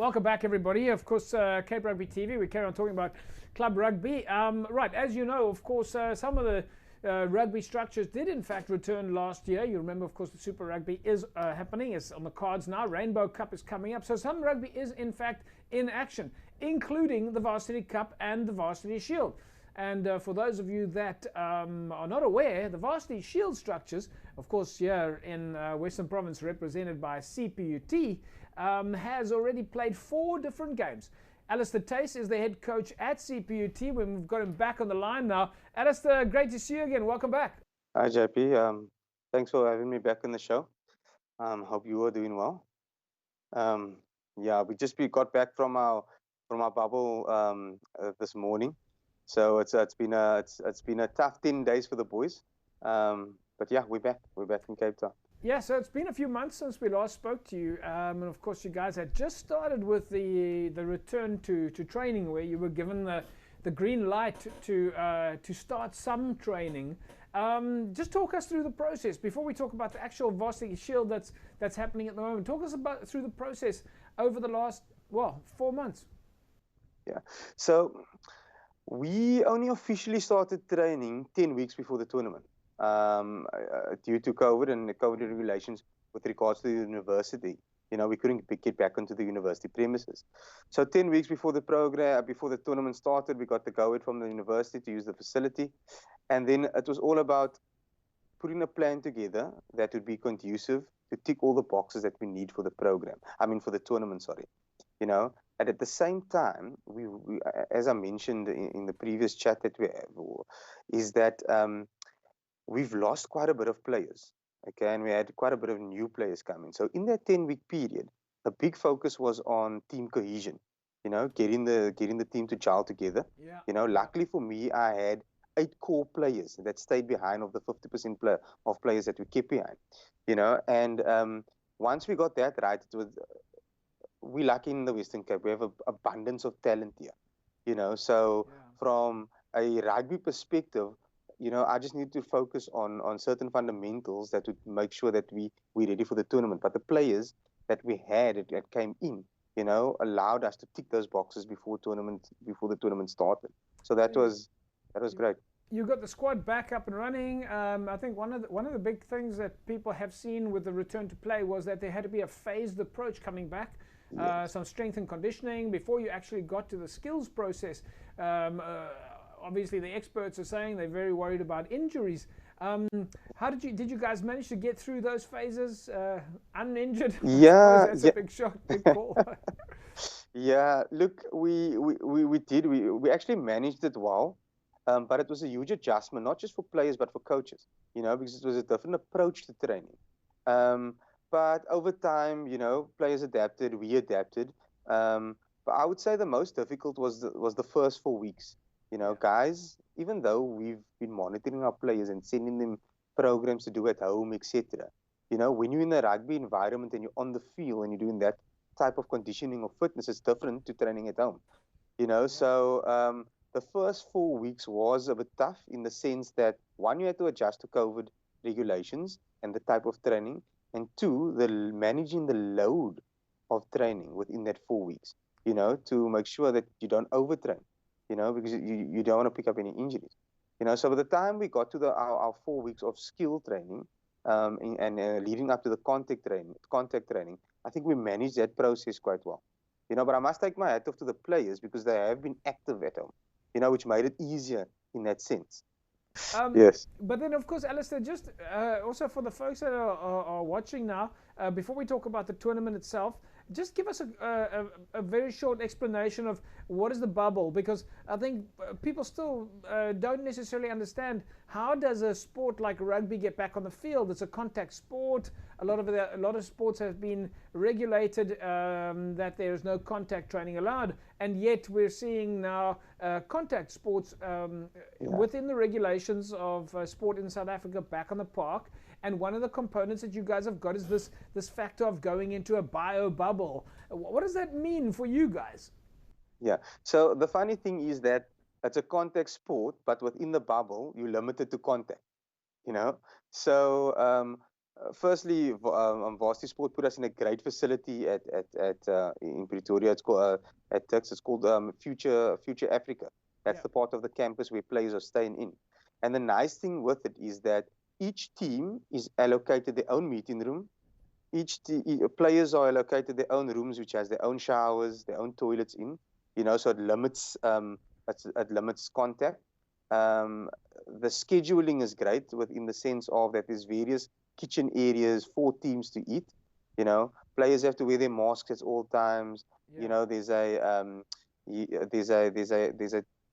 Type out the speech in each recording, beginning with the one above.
Welcome back, everybody. Of course, Cape Rugby TV, we carry on talking about club rugby. Right, as you know, of course, some of the rugby structures did in fact return last year. You remember, of course, the Super Rugby is happening. It's on the cards now. Rainbow Cup is coming up. So some rugby is in fact in action, including the Varsity Cup and the Varsity Shield. And for those of you that are not aware, the Varsity Shield structures, of course, here in Western Province, represented by CPUT, has already played 4 different games. Alastair Theys is the head coach at CPUT. We've got him back on the line now. Alastair, great to see you again. Welcome back. Hi, JP. Thanks for having me back on the show. Hope you are doing well. Yeah, we got back from our bubble this morning, so it's been a tough 10 days for the boys. But yeah, we're back in Cape Town. Yeah, so it's been a few months since we last spoke to you, and of course you guys had just started with the return to training, where you were given the green light to start some training. Just talk us through the process before we talk about the actual Varsity Shield that's happening at the moment. Talk us through the process over the last 4 months. Yeah, so we only officially started training 10 weeks before the tournament. Due to COVID and the COVID regulations with regards to the university, we couldn't get back onto the university premises. So 10 weeks before the program, before the tournament started, we got the go-ahead from the university to use the facility. And then it was all about putting a plan together that would be conducive to tick all the boxes that we need for the program. For the tournament, sorry. And at the same time, we as I mentioned in the previous chat that we have, is that we've lost quite a bit of players, okay, and we had quite a bit of new players coming. So in that 10-week period, the big focus was on team cohesion, getting the team to gel together. Yeah. Luckily for me, I had 8 core players that stayed behind of the 50% of players that we kept behind, and once we got that right, we're lucky in the Western Cape. We have an abundance of talent here, so from a rugby perspective, I just need to focus on certain fundamentals that would make sure that we're ready for the tournament. But the players that we had that came in, allowed us to tick those boxes before the tournament started. So that was great. You got the squad back up and running. I think one of the big things that people have seen with the return to play was that there had to be a phased approach coming back. Yes. Some strength and conditioning before you actually got to the skills process. Obviously, the experts are saying they're very worried about injuries. How did you guys manage to get through those phases uninjured? Yeah, that's a big shock, big call. Yeah, look, we actually managed it well, but it was a huge adjustment, not just for players but for coaches, because it was a different approach to training. But over time, players adapted, we adapted. But I would say the most difficult was the first 4 weeks. Guys, even though we've been monitoring our players and sending them programs to do at home, etc., when you're in a rugby environment and you're on the field and you're doing that type of conditioning or fitness, it's different to training at home. So the first 4 weeks was a bit tough in the sense that, one, you had to adjust to COVID regulations and the type of training, and 2, managing the load of training within that 4 weeks, to make sure that you don't overtrain. Because you don't want to pick up any injuries. So by the time we got to our 4 weeks of skill training and leading up to the contact training, I think we managed that process quite well. But I must take my hat off to the players because they have been active at home, which made it easier in that sense. Yes. But then, of course, Alastair, just also for the folks that are watching now, before we talk about the tournament itself, just give us a very short explanation of what is the bubble, because I think people still don't necessarily understand how does a sport like rugby get back on the field. It's a contact sport. A lot of sports have been regulated that there is no contact training allowed, and yet we're seeing now contact sports within the regulations of sport in South Africa back on the park. And one of the components that you guys have got is this factor of going into a bio bubble. What does that mean for you guys? Yeah. So the funny thing is that it's a contact sport, but within the bubble, you're limited to contact. So firstly, Varsity Sport put us in a great facility in Pretoria. It's called at Turks. It's called Future Africa. That's Yeah. the part of the campus where players are staying in. And the nice thing with it is that each team is allocated their own meeting room. Players are allocated their own rooms, which has their own showers, their own toilets in. So it limits contact. Um, the scheduling is great within the sense of that there's various kitchen areas for teams to eat. Players have to wear their masks at all times. Yeah.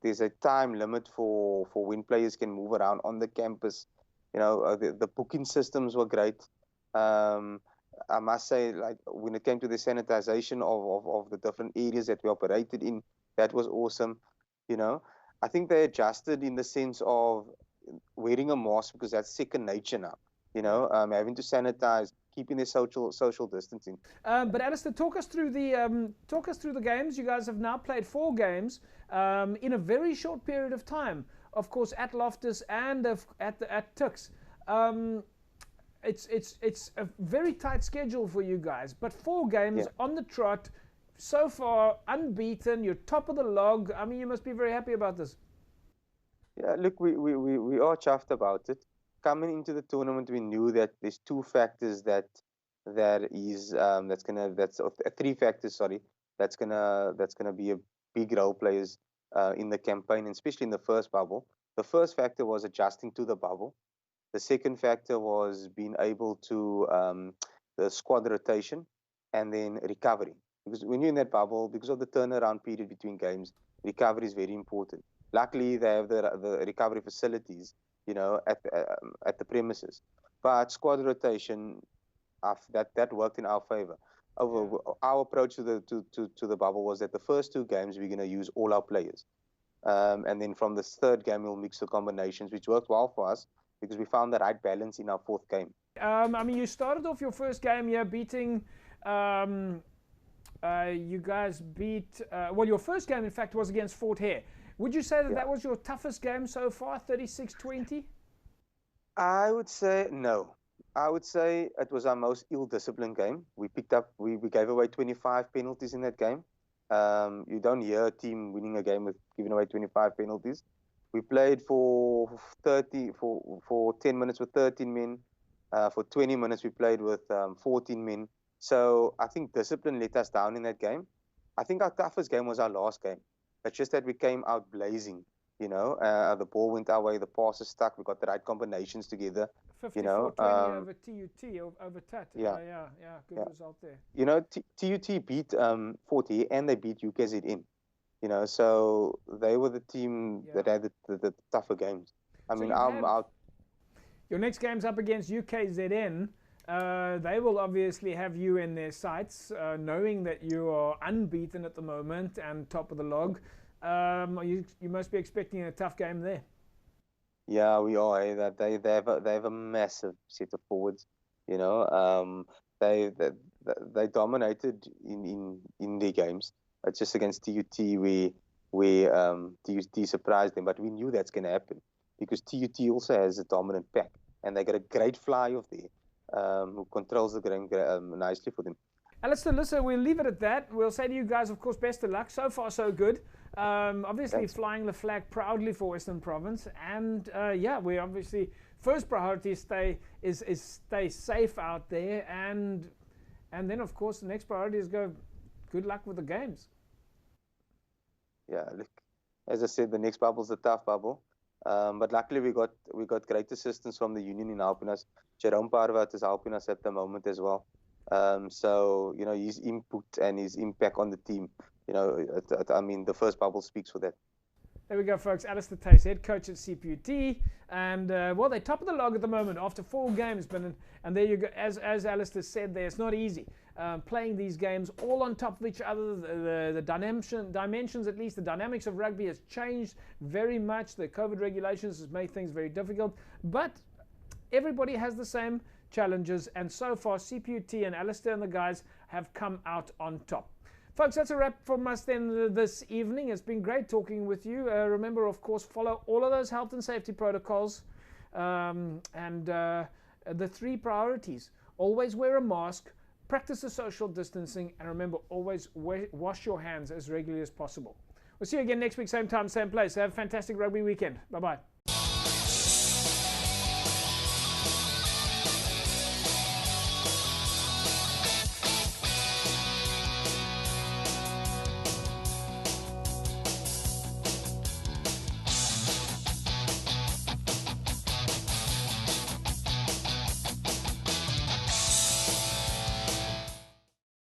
There's a time limit for when players can move around on the campus. The booking systems were great. Um, I must say, like when it came to the sanitization of the different areas that we operated in, that was awesome. You know, I think they adjusted in the sense of wearing a mask because that's second nature now. Yeah. Having to sanitize, keeping the social distancing. But Alastair, talk us through the games. You guys have now played 4 games in a very short period of time. Of course, at Loftus and at Tux. It's a very tight schedule for you guys, but 4 games on the trot, so far unbeaten. You're top of the log. I mean, you must be very happy about this. Yeah, look, we are chuffed about it. Coming into the tournament, we knew that there's 2 factors that's 3 factors, sorry, that's gonna be a big role players in the campaign, and especially in the first bubble. The first factor was adjusting to the bubble. The second factor was being able to the squad rotation and then recovery. Because when you're in that bubble, because of the turnaround period between games, recovery is very important. Luckily, they have the recovery facilities, at the premises. But squad rotation, that worked in our favor. Our approach to the bubble was that the first 2 games we're going to use all our players, and then from the third game we'll mix the combinations, which worked well for us because we found the right balance in our 4th game. I mean, you started off your first game here beating. You guys beat. Well, your first game, in fact, was against Fort Hare. Would you say that that was your toughest game so far, 36-20? I would say no. I would say it was our most ill-disciplined game. We gave away 25 penalties in that game. You don't hear a team winning a game with giving away 25 penalties. We played for 10 minutes with 13 men. For 20 minutes, we played with 14 men. So I think discipline let us down in that game. I think our toughest game was our last game. It's just that we came out blazing. The ball went our way, the passes stuck. We got the right combinations together. 54-20 over TUT, over TUT. Yeah, good result there. TUT beat Fort Hare and they beat UKZN. So they were the team that had the tougher games. I mean, your next game's up against UKZN. They will obviously have you in their sights, knowing that you are unbeaten at the moment and top of the log. You must be expecting a tough game there. Yeah, we are. They have a massive set of forwards. They dominated in their games. It's just against TUT we TUT surprised them, but we knew that's going to happen because TUT also has a dominant pack and they got a great fly off there who controls the game nicely for them. Alastair, listen, we'll leave it at that. We'll say to you guys, of course, best of luck. So far, so good. Obviously, Thanks. Flying the flag proudly for Western Province, and we obviously first priority is stay safe out there, and then of course the next priority is go. Good luck with the games. Yeah, look, as I said, the next bubble is a tough bubble, but luckily we got great assistance from the union in helping us. Jerome Parvat is helping us at the moment as well. So his input and his impact on the team, I mean, the first bubble speaks for that. There we go, folks. Alastair Theys, head coach at CPUT, and they're top of the log at the moment after 4 games. And there you go. As Alastair said, there, it's not easy playing these games all on top of each other. The dimensions, at least the dynamics of rugby, has changed very much. The COVID regulations has made things very difficult, but everybody has the same challenges, and so far CPUT and Alastair and the guys have come out on top. Folks, that's a wrap from us then this evening. It's been great talking with you. Remember, of course, follow all of those health and safety protocols, and the 3 priorities. Always wear a mask, practice the social distancing, and remember, always wash your hands as regularly as possible. We'll see you again next week, same time, same place. Have a fantastic rugby weekend. Bye-bye.